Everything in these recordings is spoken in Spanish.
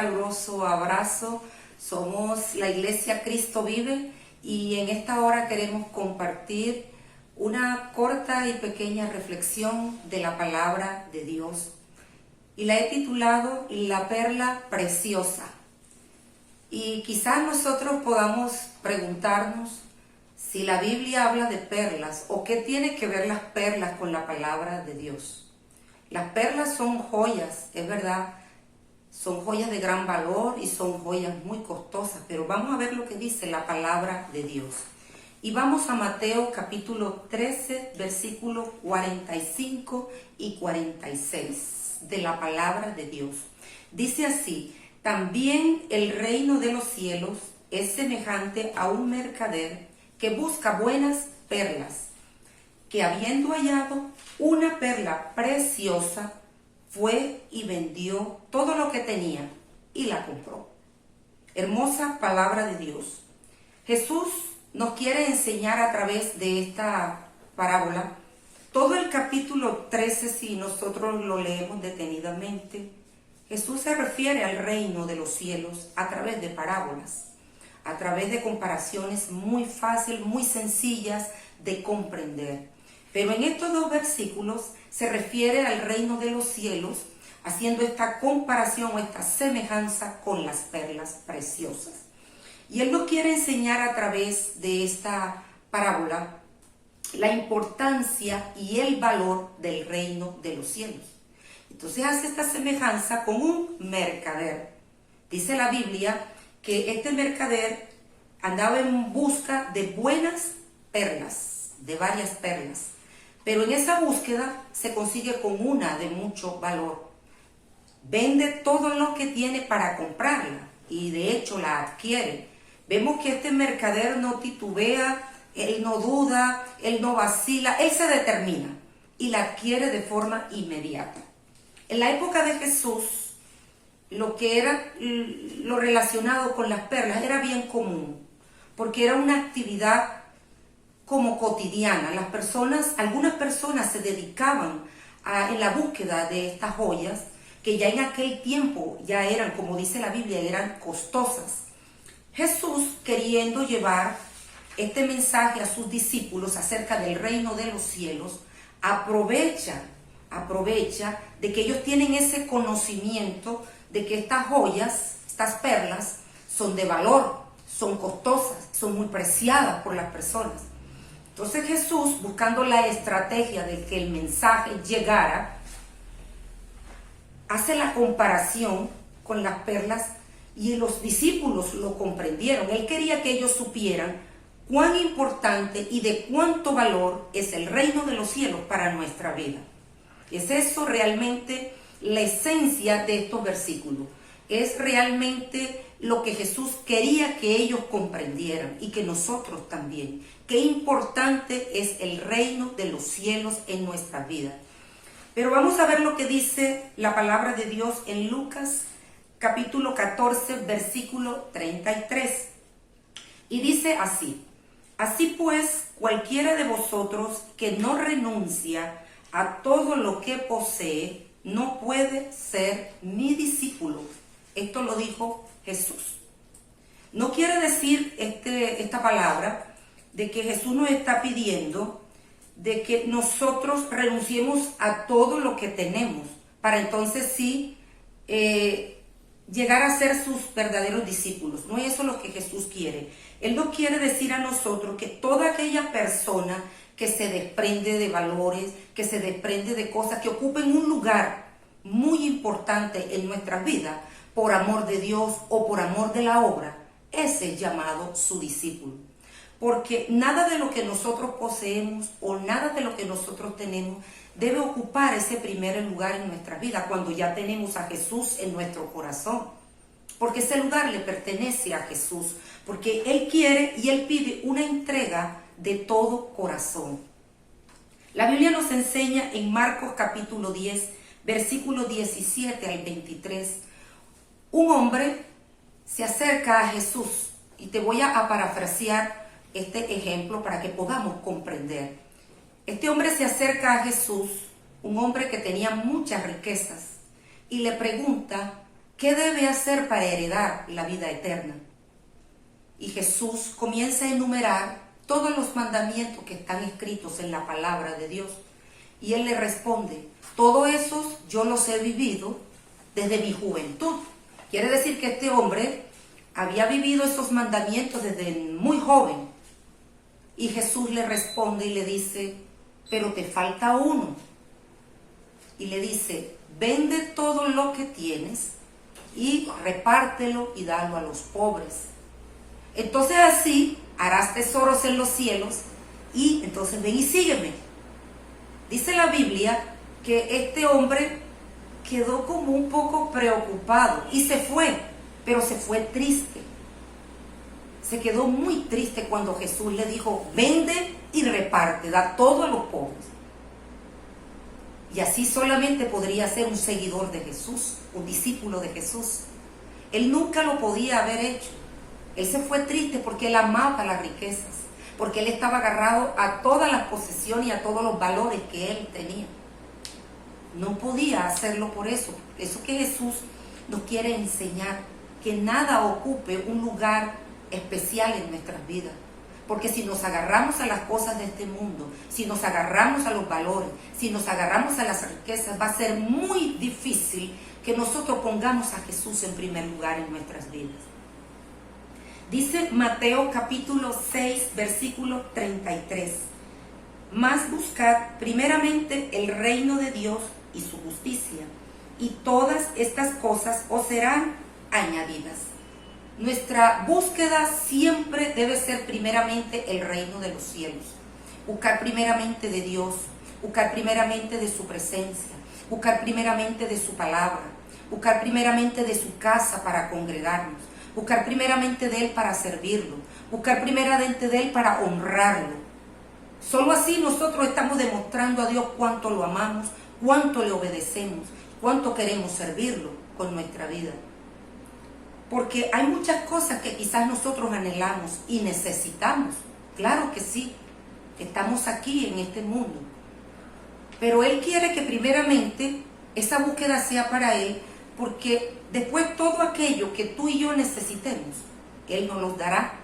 caluroso abrazo. Somos la Iglesia Cristo Vive y en esta hora queremos compartir una corta y pequeña reflexión de la palabra de Dios. Y la he titulado La Perla Preciosa. Y quizás nosotros podamos preguntarnos si la Biblia habla de perlas o qué tiene que ver las perlas con la palabra de Dios. Las perlas son joyas, es verdad, son joyas de gran valor y son joyas muy costosas, pero vamos a ver lo que dice la palabra de Dios. Y vamos a Mateo capítulo 13, versículos 45 y 46 de la palabra de Dios. Dice así: también el reino de los cielos es semejante a un mercader que busca buenas perlas, que habiendo hallado una perla preciosa, fue y vendió todo lo que tenía y la compró. Hermosa palabra de Dios. Jesús nos quiere enseñar a través de esta parábola. Todo el capítulo 13, si nosotros lo leemos detenidamente, Jesús se refiere al reino de los cielos a través de parábolas, a través de comparaciones muy fáciles, muy sencillas de comprender. Pero en estos dos versículos se refiere al reino de los cielos, haciendo esta comparación o esta semejanza con las perlas preciosas. Y Él nos quiere enseñar a través de esta parábola la importancia y el valor del reino de los cielos. Entonces hace esta semejanza con un mercader. Dice la Biblia que este mercader andaba en busca de buenas perlas, de varias perlas. Pero en esa búsqueda se consigue con una de mucho valor. Vende todo lo que tiene para comprarla y de hecho la adquiere. Vemos que este mercader no titubea, él no duda, él no vacila, él se determina y la adquiere de forma inmediata. En la época de Jesús, lo que era lo relacionado con las perlas era bien común, porque era una actividad como cotidiana. Algunas personas se dedicaban en la búsqueda de estas joyas, que ya en aquel tiempo ya eran, como dice la Biblia, eran costosas. Jesús, queriendo llevar este mensaje a sus discípulos acerca del reino de los cielos, aprovecha de que ellos tienen ese conocimiento de que estas joyas, estas perlas, son de valor, son costosas, son muy preciadas por las personas. Entonces Jesús, buscando la estrategia de que el mensaje llegara, hace la comparación con las perlas y los discípulos lo comprendieron. Él quería que ellos supieran cuán importante y de cuánto valor es el reino de los cielos para nuestra vida. Es eso realmente la esencia de estos versículos. Es realmente lo que Jesús quería que ellos comprendieran y que nosotros también. Qué importante es el reino de los cielos en nuestra vida. Pero vamos a ver lo que dice la palabra de Dios en Lucas capítulo 14, versículo 33. Y dice así: así pues, cualquiera de vosotros que no renuncia a todo lo que posee, no puede ser mi discípulo. Esto lo dijo Jesús. No quiere decir esta palabra de que Jesús nos está pidiendo de que nosotros renunciemos a todo lo que tenemos para entonces sí llegar a ser sus verdaderos discípulos. No es eso lo que Jesús quiere. Él nos quiere decir a nosotros que toda aquella persona que se desprende de valores, que se desprende de cosas que ocupen un lugar muy importante en nuestras vidas, por amor de Dios o por amor de la obra, ese es llamado su discípulo. Porque nada de lo que nosotros poseemos o nada de lo que nosotros tenemos debe ocupar ese primer lugar en nuestra vida cuando ya tenemos a Jesús en nuestro corazón. Porque ese lugar le pertenece a Jesús. Porque Él quiere y Él pide una entrega de todo corazón. La Biblia nos enseña en Marcos capítulo 10, versículo 17 al 23. Un hombre se acerca a Jesús y te voy a parafrasear este ejemplo para que podamos comprender. Este hombre se acerca a Jesús, un hombre que tenía muchas riquezas, y le pregunta ¿qué debe hacer para heredar la vida eterna? Y Jesús comienza a enumerar todos los mandamientos que están escritos en la palabra de Dios. Y él le responde, todos esos yo los he vivido desde mi juventud. Quiere decir que este hombre había vivido esos mandamientos desde muy joven. Y Jesús le responde y le dice, pero te falta uno. Y le dice, vende todo lo que tienes y repártelo y dalo a los pobres. Entonces así harás tesoros en los cielos y entonces ven y sígueme. Dice la Biblia que este hombre quedó como un poco preocupado y se fue, pero se fue triste. Se quedó muy triste cuando Jesús le dijo, vende y reparte, da todo a los pobres. Y así solamente podría ser un seguidor de Jesús, un discípulo de Jesús. Él nunca lo podía haber hecho. Él se fue triste porque él amaba las riquezas, porque él estaba agarrado a todas las posesiones y a todos los valores que él tenía. No podía hacerlo por eso. Eso que Jesús nos quiere enseñar, que nada ocupe un lugar especial en nuestras vidas. Porque si nos agarramos a las cosas de este mundo, si nos agarramos a los valores, si nos agarramos a las riquezas, va a ser muy difícil que nosotros pongamos a Jesús en primer lugar en nuestras vidas. Dice Mateo capítulo 6, versículo 33. Mas buscad primeramente el reino de Dios y su justicia, y todas estas cosas os serán añadidas. Nuestra búsqueda siempre debe ser primeramente el reino de los cielos. Buscar primeramente de Dios, buscar primeramente de su presencia, buscar primeramente de su palabra, buscar primeramente de su casa para congregarnos, buscar primeramente de Él para servirlo, buscar primeramente de Él para honrarlo. Solo así nosotros estamos demostrando a Dios cuánto lo amamos, cuánto le obedecemos, cuánto queremos servirlo con nuestra vida. Porque hay muchas cosas que quizás nosotros anhelamos y necesitamos. Claro que sí, estamos aquí en este mundo. Pero Él quiere que primeramente esa búsqueda sea para Él, porque después todo aquello que tú y yo necesitemos, Él nos los dará,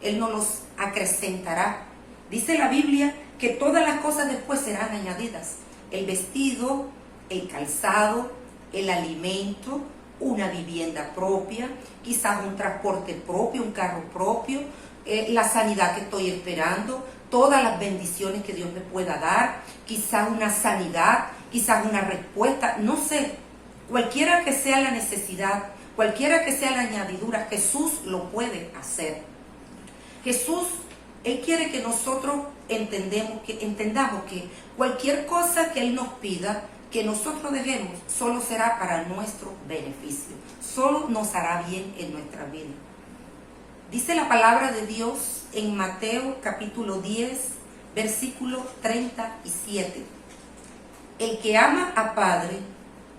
Él nos los acrecentará. Dice la Biblia que todas las cosas después serán añadidas. El vestido, el calzado, el alimento, una vivienda propia, quizás un transporte propio, un carro propio, la sanidad que estoy esperando, todas las bendiciones que Dios me pueda dar, quizás una sanidad, quizás una respuesta, no sé, cualquiera que sea la necesidad, cualquiera que sea la añadidura, Jesús lo puede hacer. Jesús, Él quiere que nosotros entendamos que cualquier cosa que Él nos pida, que nosotros dejemos, solo será para nuestro beneficio, solo nos hará bien en nuestra vida. Dice la palabra de Dios en Mateo capítulo 10, versículo 37. El que ama a padre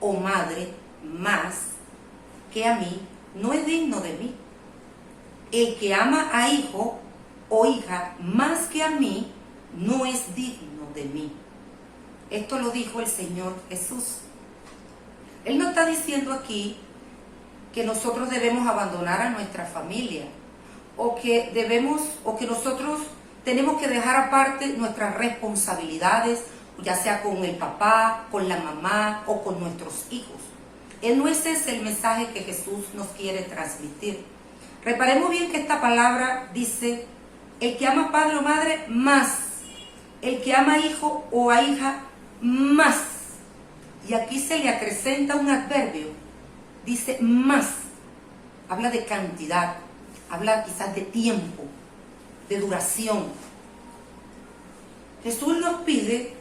o madre más que a mí, no es digno de mí. El que ama a hijo o hija más que a mí, no es digno de mí. Esto lo dijo el Señor Jesús. Él no está diciendo aquí que nosotros debemos abandonar a nuestra familia o que nosotros tenemos que dejar aparte nuestras responsabilidades, ya sea con el papá, con la mamá o con nuestros hijos. No ese es el mensaje que Jesús nos quiere transmitir. Reparemos bien que esta palabra dice, el que ama padre o madre más, el que ama hijo o a hija más. Y aquí se le acrecenta un adverbio, dice más, habla de cantidad, habla quizás de tiempo, de duración. Jesús nos pide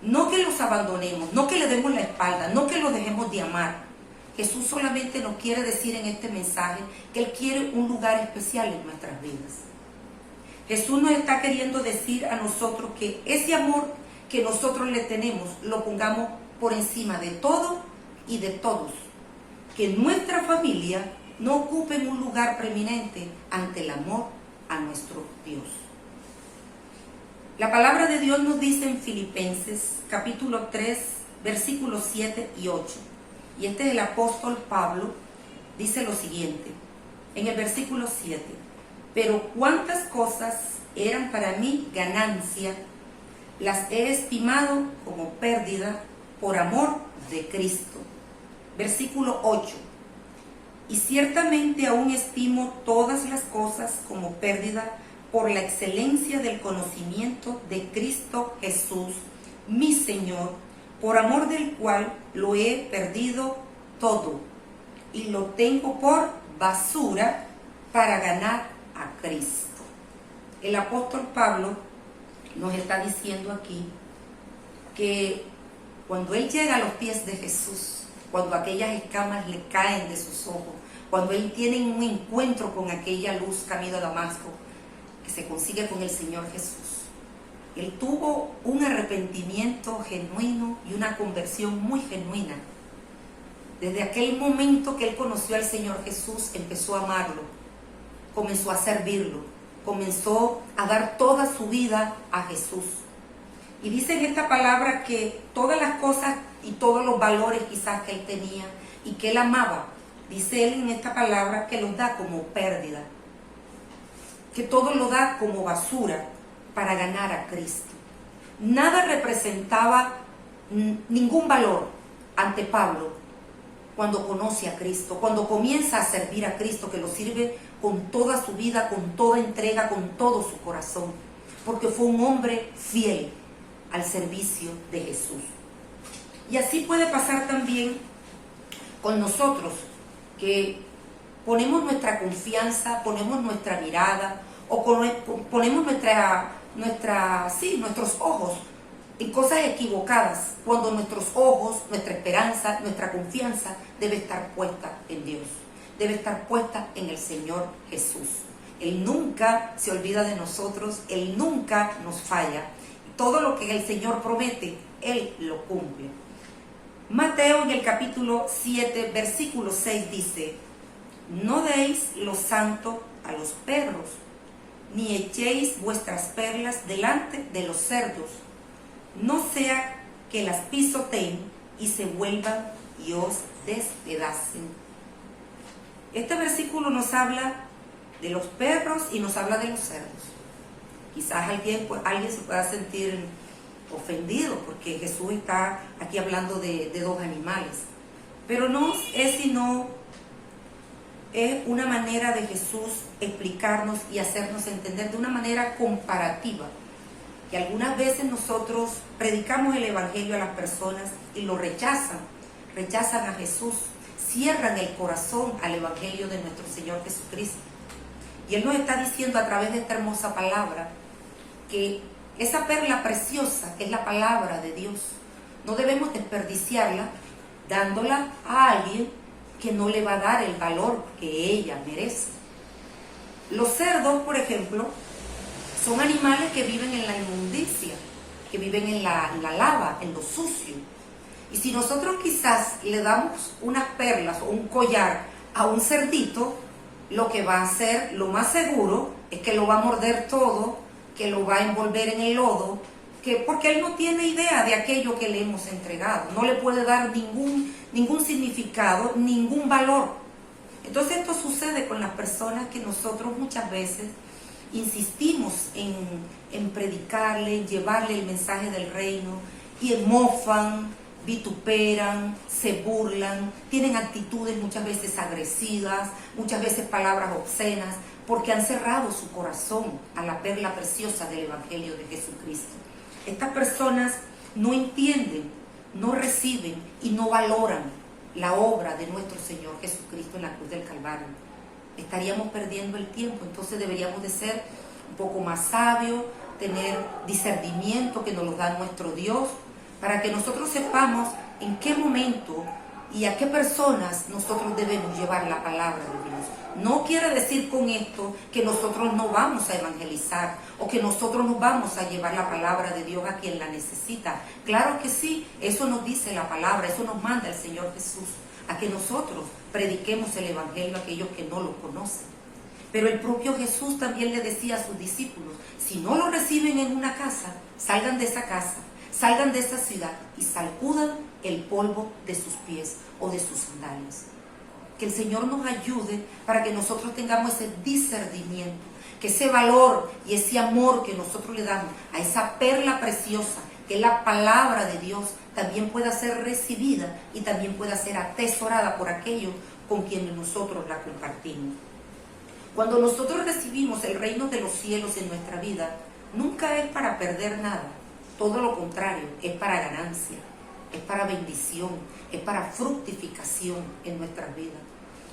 no que los abandonemos, no que le demos la espalda, no que los dejemos de amar. Jesús solamente nos quiere decir en este mensaje que Él quiere un lugar especial en nuestras vidas. Jesús nos está queriendo decir a nosotros que ese amor que nosotros le tenemos lo pongamos por encima de todo y de todos. Que nuestra familia no ocupe un lugar preeminente ante el amor a nuestro Dios. La palabra de Dios nos dice en Filipenses capítulo 3, versículos 7 y 8. y este es el apóstol Pablo, dice lo siguiente, en el versículo 7, pero cuántas cosas eran para mí ganancia, las he estimado como pérdida por amor de Cristo. Versículo 8, y ciertamente aún estimo todas las cosas como pérdida por la excelencia del conocimiento de Cristo Jesús, mi Señor, por amor del cual lo he perdido todo y lo tengo por basura para ganar a Cristo. El apóstol Pablo nos está diciendo aquí que cuando él llega a los pies de Jesús, cuando aquellas escamas le caen de sus ojos, cuando él tiene un encuentro con aquella luz camino a Damasco, que se consigue con el Señor Jesús, él tuvo un arrepentimiento genuino y una conversión muy genuina. Desde aquel momento que él conoció al Señor Jesús, empezó a amarlo, comenzó a servirlo, comenzó a dar toda su vida a Jesús. Y dice en esta palabra que todas las cosas y todos los valores quizás que él tenía y que él amaba, dice él en esta palabra que los da como pérdida, que todo lo da como basura para ganar a Cristo. Nada representaba ningún valor ante Pablo cuando conoce a Cristo, cuando comienza a servir a Cristo, que lo sirve con toda su vida, con toda entrega, con todo su corazón, porque fue un hombre fiel al servicio de Jesús. Y así puede pasar también con nosotros, que ponemos nuestra confianza, ponemos nuestra mirada, o ponemos nuestros ojos en cosas equivocadas, cuando nuestros ojos, nuestra esperanza, nuestra confianza debe estar puesta en Dios, debe estar puesta en el Señor Jesús. Él nunca se olvida de nosotros, Él nunca nos falla. Todo lo que el Señor promete, Él lo cumple. Mateo en el capítulo 7, versículo 6 dice, no deis lo santo a los perros, ni echéis vuestras perlas delante de los cerdos, no sea que las pisoteen y se vuelvan y os despedacen. Este versículo nos habla de los perros y nos habla de los cerdos. Quizás alguien se pueda sentir ofendido porque Jesús está aquí hablando de dos animales, pero no es sino es una manera de Jesús explicarnos y hacernos entender de una manera comparativa, que algunas veces nosotros predicamos el evangelio a las personas y lo rechazan a Jesús, cierran el corazón al evangelio de nuestro Señor Jesucristo. Y Él nos está diciendo a través de esta hermosa palabra que esa perla preciosa que es la palabra de Dios, no debemos desperdiciarla dándola a alguien que no le va a dar el valor que ella merece. Los cerdos, por ejemplo, son animales que viven en la inmundicia, que viven en la lava, en lo sucio. Y si nosotros quizás le damos unas perlas o un collar a un cerdito, lo que va a hacer, lo más seguro, es que lo va a morder todo, que lo va a envolver en el lodo, porque él no tiene idea de aquello que le hemos entregado, no le puede dar ningún significado, ningún valor. Entonces esto sucede con las personas que nosotros muchas veces insistimos en predicarle, en llevarle el mensaje del reino, y mofan, vituperan, se burlan, tienen actitudes muchas veces agresivas, muchas veces palabras obscenas, porque han cerrado su corazón a la perla preciosa del Evangelio de Jesucristo. Estas personas no entienden, no reciben y no valoran la obra de nuestro Señor Jesucristo en la cruz del Calvario. Estaríamos perdiendo el tiempo, entonces deberíamos de ser un poco más sabios, tener discernimiento que nos lo da nuestro Dios, para que nosotros sepamos en qué momento y a qué personas nosotros debemos llevar la palabra de Dios. No quiere decir con esto que nosotros no vamos a evangelizar o que nosotros no vamos a llevar la palabra de Dios a quien la necesita. Claro que sí, eso nos dice la palabra, eso nos manda el Señor Jesús, a que nosotros prediquemos el evangelio a aquellos que no lo conocen. Pero el propio Jesús también le decía a sus discípulos, si no lo reciben en una casa, salgan de esa casa. salgan de esa ciudad y sacudan el polvo de sus pies o de sus sandalias. Que el Señor nos ayude para que nosotros tengamos ese discernimiento, que ese valor y ese amor que nosotros le damos a esa perla preciosa, que es la palabra de Dios, también pueda ser recibida y también pueda ser atesorada por aquellos con quienes nosotros la compartimos. Cuando nosotros recibimos el reino de los cielos en nuestra vida, nunca es para perder nada, todo lo contrario, es para ganancia, es para bendición, es para fructificación en nuestras vidas.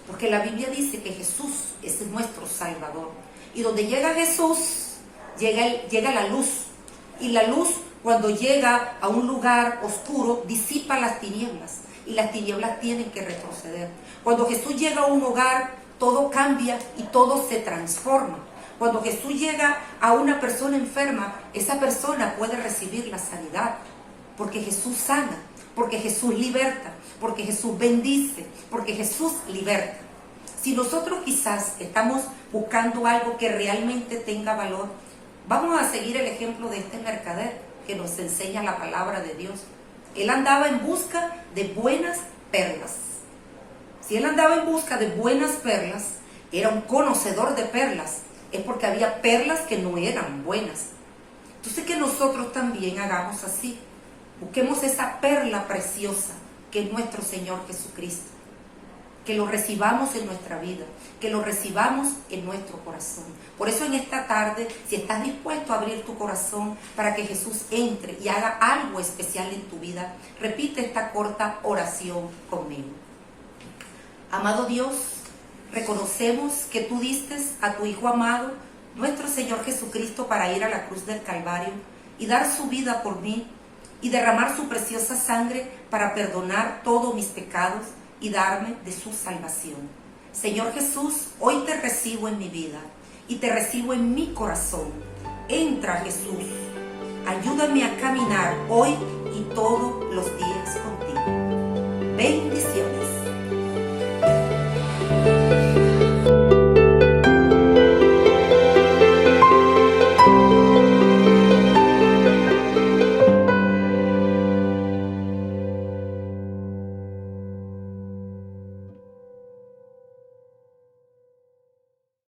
Porque la Biblia dice que Jesús es nuestro Salvador. Y donde llega Jesús, llega la luz. Y la luz, cuando llega a un lugar oscuro, disipa las tinieblas. Y las tinieblas tienen que retroceder. Cuando Jesús llega a un hogar, todo cambia y todo se transforma. Cuando Jesús llega a una persona enferma, esa persona puede recibir la sanidad. Porque Jesús sana, porque Jesús liberta, porque Jesús bendice, porque Jesús liberta. Si nosotros quizás estamos buscando algo que realmente tenga valor, vamos a seguir el ejemplo de este mercader que nos enseña la palabra de Dios. Él andaba en busca de buenas perlas. Si él andaba en busca de buenas perlas, era un conocedor de perlas, es porque había perlas que no eran buenas. Entonces que nosotros también hagamos así. Busquemos esa perla preciosa que es nuestro Señor Jesucristo. Que lo recibamos en nuestra vida, que lo recibamos en nuestro corazón. Por eso en esta tarde, si estás dispuesto a abrir tu corazón para que Jesús entre y haga algo especial en tu vida, repite esta corta oración conmigo. Amado Dios, reconocemos que tú diste a tu Hijo amado, nuestro Señor Jesucristo, para ir a la cruz del Calvario y dar su vida por mí y derramar su preciosa sangre para perdonar todos mis pecados y darme de su salvación. Señor Jesús, hoy te recibo en mi vida y te recibo en mi corazón. Entra, Jesús, ayúdame a caminar hoy y todos los días contigo.